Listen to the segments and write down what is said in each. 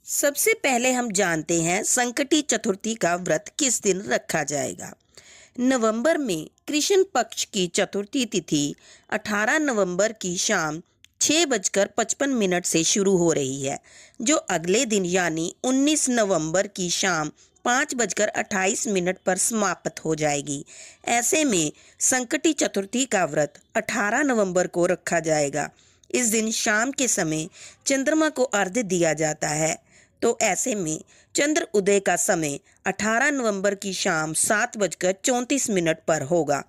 सबसे पहले हम जानते हैं संकटी चतुर्थी का व्रत किस दिन रखा जाएगा। नवंबर में कृष्ण पक्ष की चतुर्थी तिथि 18 नवंबर की शाम 6:55 से शुरू हो रही है, जो अगले दिन यानी 19 नवंबर की शाम 5:28 पर समाप्त हो जाएगी। ऐसे में संकटी चतुर्थी का व्रत 18 नवंबर को रखा जाएगा। इस दिन शाम के समय चंद्रमा को अर्घ्य दिया जाता है, तो ऐसे में चंद्र उदय का समय 18 नवंबर की शाम 7:34 पर होगा।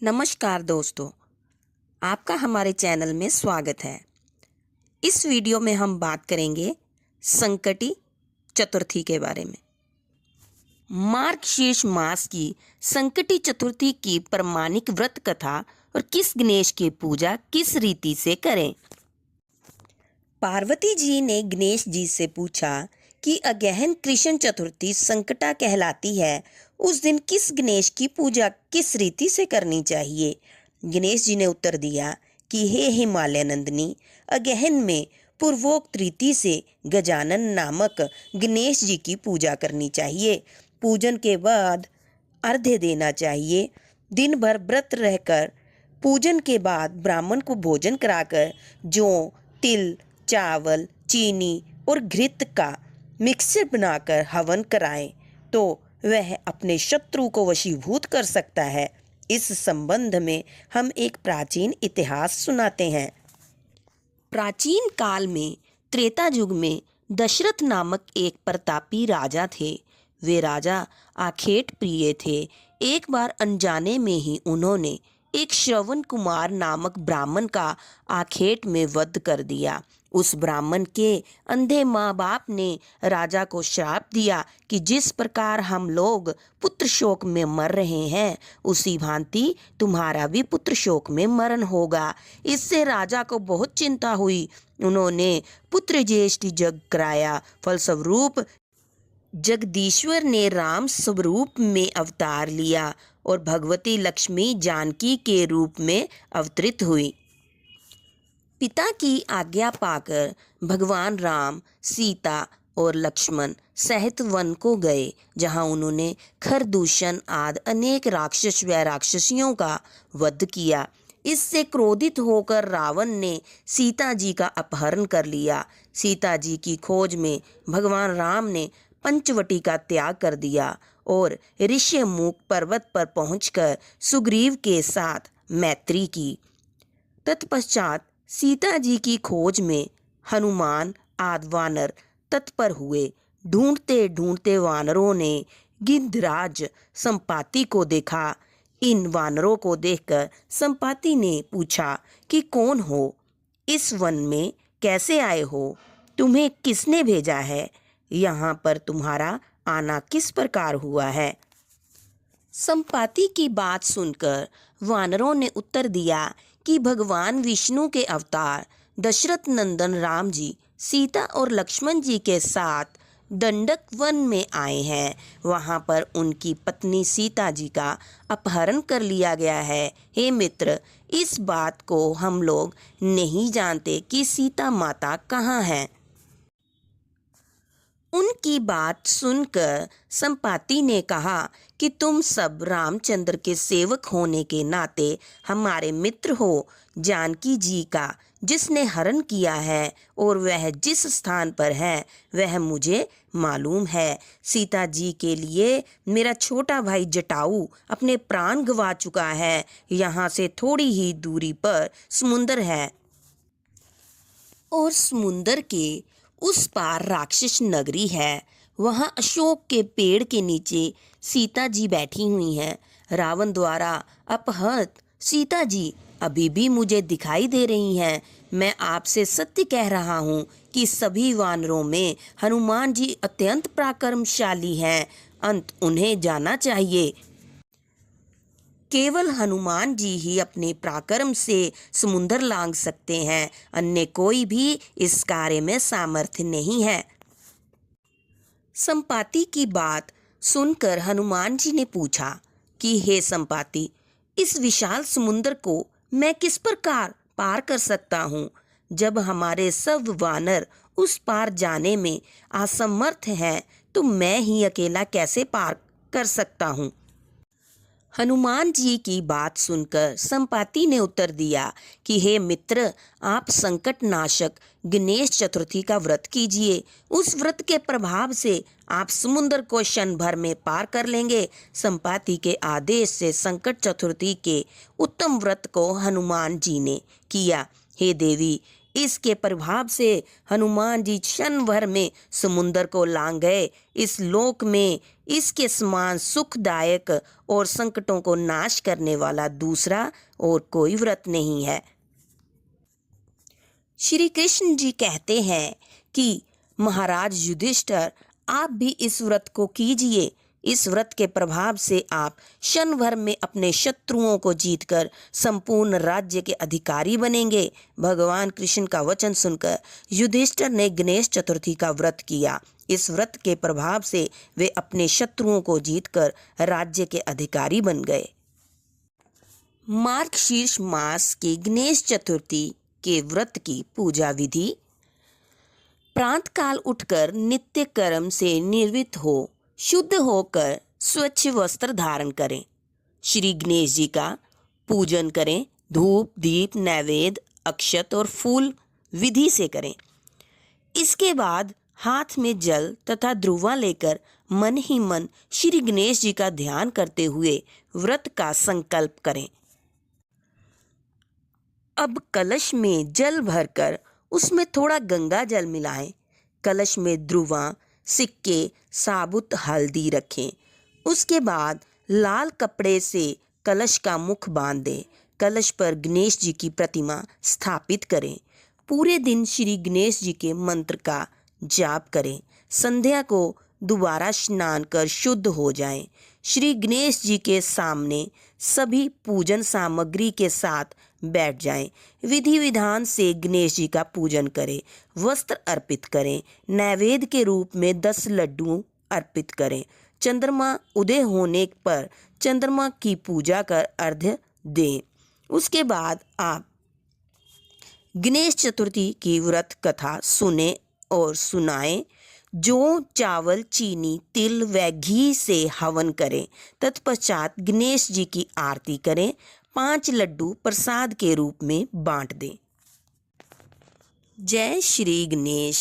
नमस्कार दोस्तों, आपका हमारे चैनल में स्वागत है। इस वीडियो में हम बात करेंगे संकटी चतुर्थी के बारे में। मार्गशीर्ष मास की संकटी चतुर्थी की प्रमाणिक व्रत कथा और किस गणेश की पूजा किस रीति से करें। पार्वती जी ने गणेश जी से पूछा कि अगहन कृष्ण चतुर्थी संकटा कहलाती है, उस दिन किस गणेश की पूजा किस रीति से करनी चाहिए। गणेश जी ने उत्तर दिया कि हे हिमालय नंदिनी, अगहन में पूर्वोक्त रीति से गजानन नामक गणेश जी की पूजा करनी चाहिए। पूजन के बाद अर्घ्य देना चाहिए। दिन भर व्रत रहकर पूजन के बाद ब्राह्मण को भोजन कराकर जौ, तिल, चावल, चीनी और घृत का मिक्सचर बनाकर हवन कराएं तो वह अपने शत्रु को वशीभूत कर सकता है। इस संबंध में हम एक प्राचीन इतिहास सुनाते हैं। प्राचीन काल में त्रेता युग में दशरथ नामक एक प्रतापी राजा थे। वे राजा आखेट प्रिय थे। एक बार अनजाने में ही उन्होंने एक श्रवण कुमार नामक ब्राह्मण का आखेट में वध कर दिया। उस ब्राह्मण के अंधे माँ बाप ने राजा को श्राप दिया कि जिस प्रकार हम लोग पुत्र शोक में मर रहे हैं, उसी भांति तुम्हारा भी पुत्र शोक में मरण होगा। इससे राजा को बहुत चिंता हुई। उन्होंने पुत्र ज्येष्ठ यज्ञ कराया। फलस्वरूप जगदीश्वर ने राम स्वरूप में अवतार लिया और भगवती लक्ष्मी जानकी के रूप में अवतरित हुई। पिता की आज्ञा पाकर भगवान राम, सीता और लक्ष्मण सहित वन को गए, जहां उन्होंने खरदूषण आदि अनेक राक्षस व राक्षसियों का वध किया। इससे क्रोधित होकर रावण ने सीता जी का अपहरण कर लिया। सीता जी की खोज में भगवान राम ने पंचवटी का त्याग कर दिया और ऋष्यमुख पर्वत पर पहुंचकर सुग्रीव के साथ मैत्री की। तत्पश्चात सीता जी की खोज में हनुमान आदि वानर तत्पर हुए। ढूंढते ढूंढते वानरों ने गिद्धराज संपाति को देखा। इन वानरों को देखकर संपाति ने पूछा कि कौन हो, इस वन में कैसे आए हो, तुम्हें किसने भेजा है, यहाँ पर तुम्हारा आना किस प्रकार हुआ है। संपाति की बात सुनकर वानरों ने उत्तर दिया कि भगवान विष्णु के अवतार दशरथ नंदन राम जी सीता और लक्ष्मण जी के साथ दंडक वन में आए हैं। वहां पर उनकी पत्नी सीता जी का अपहरण कर लिया गया है। हे मित्र, इस बात को हम लोग नहीं जानते कि सीता माता कहाँ है। उनकी बात सुनकर संपाति ने कहा कि तुम सब रामचंद्र के सेवक होने के नाते हमारे मित्र हो। जानकी जी का जिसने हरण किया है और वह जिस स्थान पर है वह मुझे मालूम है। सीता जी के लिए मेरा छोटा भाई जटाऊ अपने प्राण गंवा चुका है। यहाँ से थोड़ी ही दूरी पर समुंदर है और समुंदर के उस पार राक्षस नगरी है। वहाँ अशोक के पेड़ के नीचे सीता जी बैठी हुई हैं। रावण द्वारा अपहृत सीता जी अभी भी मुझे दिखाई दे रही हैं। मैं आपसे सत्य कह रहा हूँ कि सभी वानरों में हनुमान जी अत्यंत पराक्रमशाली हैं। अंत उन्हें जाना चाहिए। केवल हनुमान जी ही अपने पराक्रम से समुंदर लांघ सकते हैं, अन्य कोई भी इस कार्य में सामर्थ्य नहीं है। संपाति की बात सुनकर हनुमान जी ने पूछा कि हे संपाति, इस विशाल समुंदर को मैं किस प्रकार पार कर सकता हूँ, जब हमारे सब वानर उस पार जाने में असमर्थ है तो मैं ही अकेला कैसे पार कर सकता हूँ। हनुमान जी की बात सुनकर संपाति ने उत्तर दिया कि हे मित्र, आप संकट नाशक गणेश चतुर्थी का व्रत कीजिए। उस व्रत के प्रभाव से आप समुद्र को क्षण भर में पार कर लेंगे। संपाति के आदेश से संकट चतुर्थी के उत्तम व्रत को हनुमान जी ने किया। हे देवी, इसके प्रभाव से हनुमान जी क्षण भर में समुंदर को लांग गए। इस लोक में इसके समान सुखदायक और संकटों को नाश करने वाला दूसरा और कोई व्रत नहीं है। श्री कृष्ण जी कहते हैं कि महाराज युधिष्ठिर, आप भी इस व्रत को कीजिए। इस व्रत के प्रभाव से आप क्षण भर में अपने शत्रुओं को जीतकर संपूर्ण राज्य के अधिकारी बनेंगे। भगवान कृष्ण का वचन सुनकर युधिष्ठिर ने गणेश चतुर्थी का व्रत किया। इस व्रत के प्रभाव से वे अपने शत्रुओं को जीतकर राज्य के अधिकारी बन गए। मार्गशीर्ष मास की गणेश चतुर्थी के व्रत की पूजा विधि। प्रातःकाल उठकर नित्य कर्म से निवृत्त हो शुद्ध होकर स्वच्छ वस्त्र धारण करें। श्री गणेश जी का पूजन करें। धूप, दीप, नैवेद्य, अक्षत और फूल विधि से करें। इसके बाद हाथ में जल तथा ध्रुवा लेकर मन ही मन श्री गणेश जी का ध्यान करते हुए व्रत का संकल्प करें। अब कलश में जल भरकर उसमें थोड़ा गंगा जल मिलाएं। कलश में ध्रुवा, सिक्के, साबुत हल्दी रखें। उसके बाद लाल कपड़े से कलश का मुख बांध दें। कलश पर गणेश जी की प्रतिमा स्थापित करें। पूरे दिन श्री गणेश जी के मंत्र का जाप करें। संध्या को दोबारा स्नान कर शुद्ध हो जाएं। श्री गणेश जी के सामने सभी पूजन सामग्री के साथ बैठ जाएं। विधि विधान से गणेश जी का पूजन करें। वस्त्र अर्पित करें। नैवेद्य के रूप में 10 लड्डू अर्पित करें। चंद्रमा उदय होने पर चंद्रमा की पूजा कर अर्घ्य दें। उसके बाद आप गणेश चतुर्थी की व्रत कथा सुने और सुनाएं। जौ, चावल, चीनी, तिल व घी से हवन करें। तत्पश्चात गणेश जी की आरती करें। 5 लड्डू प्रसाद के रूप में बांट दें। जय श्री गणेश।